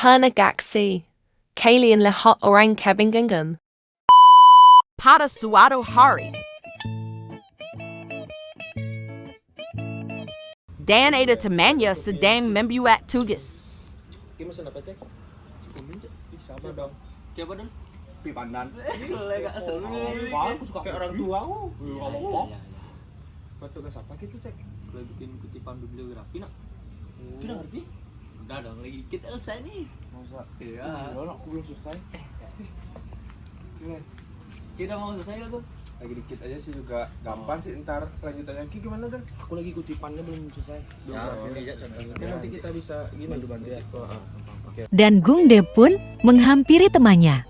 Perna Gaxi. Kalian Lehot Orang Kebingangum. Pada suatu hari, Dan ada temannya sedang membuat tugas. Kita mesen apa, Cek? Sama dong. Kayak apa dong? Pi pandan. Gak seru. Aku suka kayak orang tua. Buat tugas apa gitu, Cek? Gue bikin kutipan bibliografi nak. Kita ngerti? Udah dong, lagi dikit selesai nih. Masa? Iya. Aku belum selesai. Kita mau selesai gak tuh? Lagi dikit aja sih juga gampang sih. Ntar lanjutannya Ki gimana Dan? Aku lagi kutipannya belum selesai. Ini aja contohnya. Oke, nanti kita bisa gini Bantu ya. Oke. Dan Gung De pun menghampiri temannya.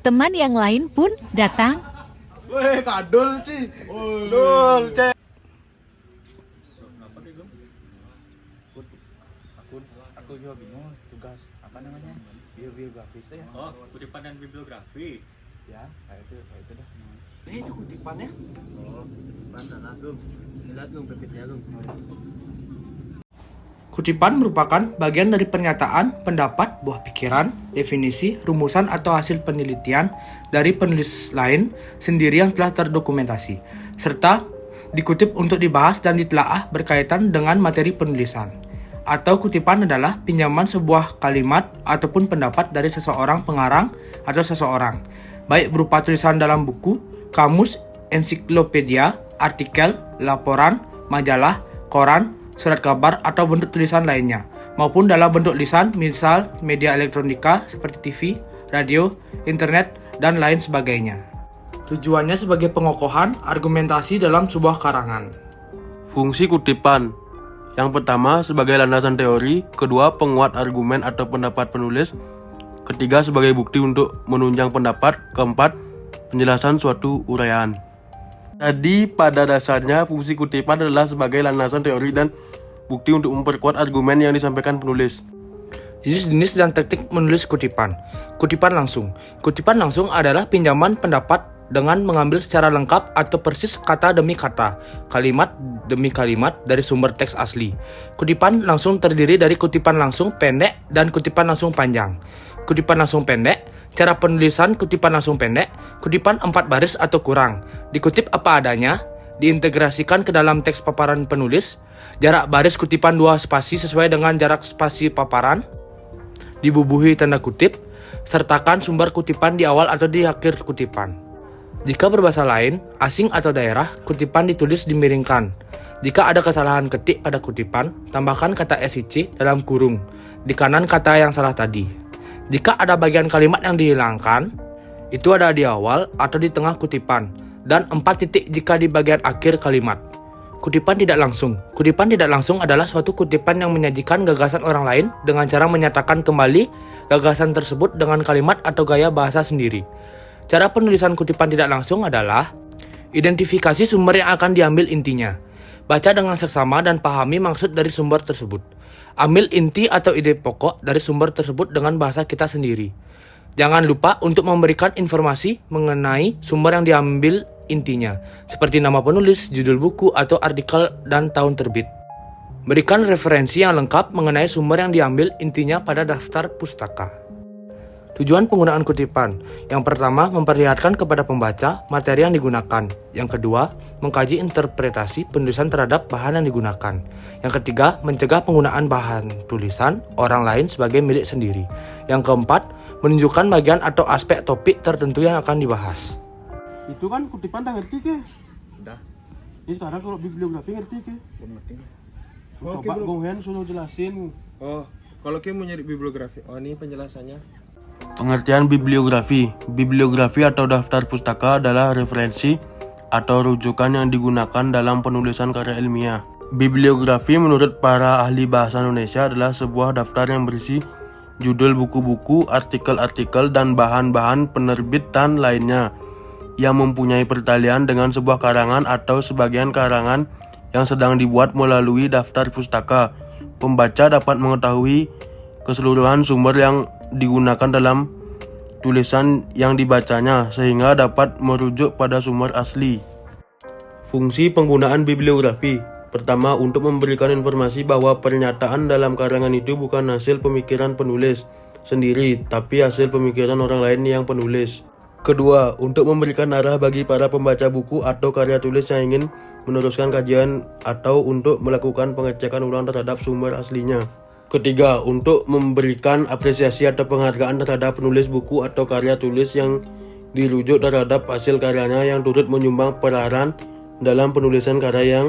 Teman yang lain pun datang. Weh, kadul sih. Dul, Cek. Aku juga bingung tugas apa namanya biografis ya. Oh, kutipan dan bibliografi. Ya, kayak itu dah. Itu kutipannya. Oh, mana lah Gum? Lihat Gum pepitnya Gum. Kutipan merupakan bagian dari pernyataan, pendapat, buah pikiran, definisi, rumusan atau hasil penelitian dari penulis lain sendiri yang telah terdokumentasi, serta dikutip untuk dibahas dan ditelaah berkaitan dengan materi penulisan. Atau kutipan adalah pinjaman sebuah kalimat ataupun pendapat dari seseorang pengarang atau seseorang, baik berupa tulisan dalam buku, kamus, ensiklopedia, artikel, laporan, majalah, koran, surat kabar atau bentuk tulisan lainnya, maupun dalam bentuk lisan, misal media elektronika seperti TV, radio, internet, dan lain sebagainya. Tujuannya sebagai pengokohan argumentasi dalam sebuah karangan. Fungsi kutipan. Yang pertama sebagai landasan teori, kedua penguat argumen atau pendapat penulis, ketiga sebagai bukti untuk menunjang pendapat, keempat penjelasan suatu uraian. Jadi pada dasarnya fungsi kutipan adalah sebagai landasan teori dan bukti untuk memperkuat argumen yang disampaikan penulis. Jenis-jenis dan teknik menulis kutipan. Kutipan langsung. Kutipan langsung adalah pinjaman pendapat dengan mengambil secara lengkap atau persis kata demi kata, kalimat demi kalimat dari sumber teks asli. Kutipan langsung terdiri dari kutipan langsung pendek dan kutipan langsung panjang. Kutipan langsung pendek, cara penulisan kutipan langsung pendek, kutipan 4 baris atau kurang, dikutip apa adanya, diintegrasikan ke dalam teks paparan penulis, jarak baris kutipan 2 spasi sesuai dengan jarak spasi paparan, dibubuhi tanda kutip, sertakan sumber kutipan di awal atau di akhir kutipan. Jika berbahasa lain, asing atau daerah, kutipan ditulis dimiringkan. Jika ada kesalahan ketik pada kutipan, tambahkan kata SIC dalam kurung, di kanan kata yang salah tadi. Jika ada bagian kalimat yang dihilangkan, itu ada di awal atau di tengah kutipan, dan 4 titik jika di bagian akhir kalimat. Kutipan tidak langsung. Kutipan tidak langsung adalah suatu kutipan yang menyajikan gagasan orang lain dengan cara menyatakan kembali gagasan tersebut dengan kalimat atau gaya bahasa sendiri. Cara penulisan kutipan tidak langsung adalah identifikasi sumber yang akan diambil intinya. Baca dengan seksama dan pahami maksud dari sumber tersebut. Ambil inti atau ide pokok dari sumber tersebut dengan bahasa kita sendiri. Jangan lupa untuk memberikan informasi mengenai sumber yang diambil intinya, seperti nama penulis, judul buku atau artikel, dan tahun terbit. Berikan referensi yang lengkap mengenai sumber yang diambil intinya pada daftar pustaka. Tujuan penggunaan kutipan. Yang pertama, memperlihatkan kepada pembaca materi yang digunakan. Yang kedua, mengkaji interpretasi penulisan terhadap bahan yang digunakan. Yang ketiga, mencegah penggunaan bahan tulisan orang lain sebagai milik sendiri. Yang keempat, menunjukkan bagian atau aspek topik tertentu yang akan dibahas. Itu kan kutipan udah ngerti ke? Udah. Ini sekarang kalau bibliografi ngerti ke? Belum ngerti. Coba Bung Hen suruh jelasin. Oh, kalau kita mau nyari bibliografi. Oh, ini penjelasannya. Pengertian bibliografi. Bibliografi atau daftar pustaka adalah referensi atau rujukan yang digunakan dalam penulisan karya ilmiah. Bibliografi menurut para ahli bahasa Indonesia adalah sebuah daftar yang berisi judul buku-buku, artikel-artikel, dan bahan-bahan penerbitan lainnya yang mempunyai pertalian dengan sebuah karangan atau sebagian karangan yang sedang dibuat melalui daftar pustaka. Pembaca dapat mengetahui keseluruhan sumber yang digunakan dalam tulisan yang dibacanya sehingga dapat merujuk pada sumber asli. Fungsi penggunaan bibliografi. Pertama, untuk memberikan informasi bahwa pernyataan dalam karangan itu bukan hasil pemikiran penulis sendiri, tapi hasil pemikiran orang lain yang penulis. Kedua, untuk memberikan arah bagi para pembaca buku atau karya tulis yang ingin meneruskan kajian atau untuk melakukan pengecekan ulang terhadap sumber aslinya. Ketiga, untuk memberikan apresiasi atau penghargaan terhadap penulis buku atau karya tulis yang dirujuk terhadap hasil karyanya yang turut menyumbang peranan dalam penulisan karya yang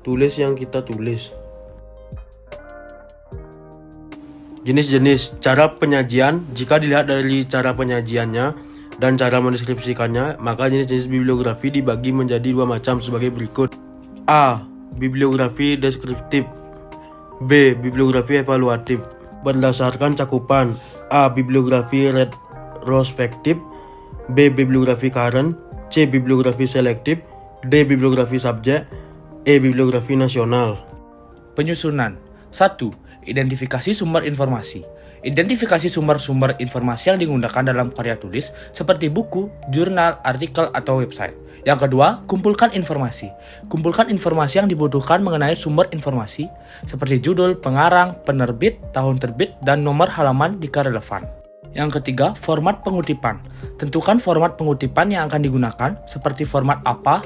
tulis yang kita tulis. Jenis-jenis cara penyajian. Jika dilihat dari cara penyajiannya dan cara mendeskripsikannya, maka jenis-jenis bibliografi dibagi menjadi dua macam sebagai berikut. A. Bibliografi deskriptif. B. Bibliografi evaluatif. Berdasarkan cakupan. A. Bibliografi retrospektif. B. Bibliografi current. C. Bibliografi selektif. D. Bibliografi subjek. E. Bibliografi nasional. Penyusunan. 1. Identifikasi sumber informasi. Identifikasi sumber-sumber informasi yang digunakan dalam karya tulis seperti buku, jurnal, artikel, atau website. Yang kedua, kumpulkan informasi. Kumpulkan informasi yang dibutuhkan mengenai sumber informasi seperti judul, pengarang, penerbit, tahun terbit, dan nomor halaman jika relevan. Yang ketiga, format pengutipan. Tentukan format pengutipan yang akan digunakan seperti format APA,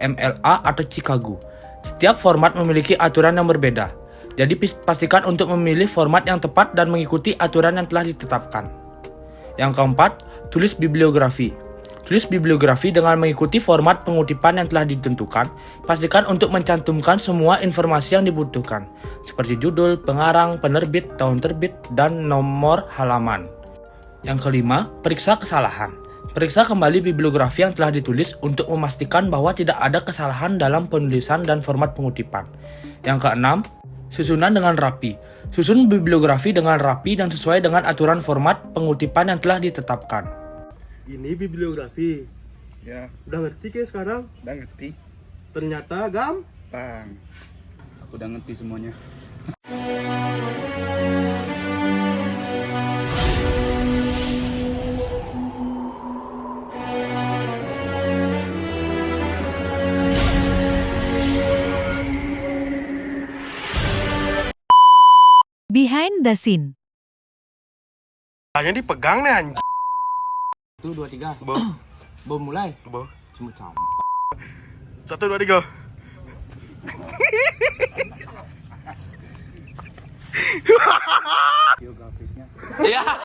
MLA, atau Chicago. Setiap format memiliki aturan yang berbeda. Jadi pastikan untuk memilih format yang tepat dan mengikuti aturan yang telah ditetapkan. Yang keempat, tulis bibliografi. Tulis bibliografi dengan mengikuti format pengutipan yang telah ditentukan. Pastikan untuk mencantumkan semua informasi yang dibutuhkan, seperti judul, pengarang, penerbit, tahun terbit, dan nomor halaman. Yang kelima, periksa kesalahan. Periksa kembali bibliografi yang telah ditulis untuk memastikan bahwa tidak ada kesalahan dalam penulisan dan format pengutipan. Yang keenam, susunan dengan rapi. Susun bibliografi dengan rapi dan sesuai dengan aturan format pengutipan yang telah ditetapkan. Ini bibliografi. Ya, Udah ngerti ke sekarang? udah ngerti. Ternyata gampang. Bang, aku udah ngerti semuanya. Behind the scene. Hanya dipegang nih anjing. 1, 2, 3. Bo. Bom mulai. Bo. Cuma campur. 1, 2, 3. Biografisnya. Ya.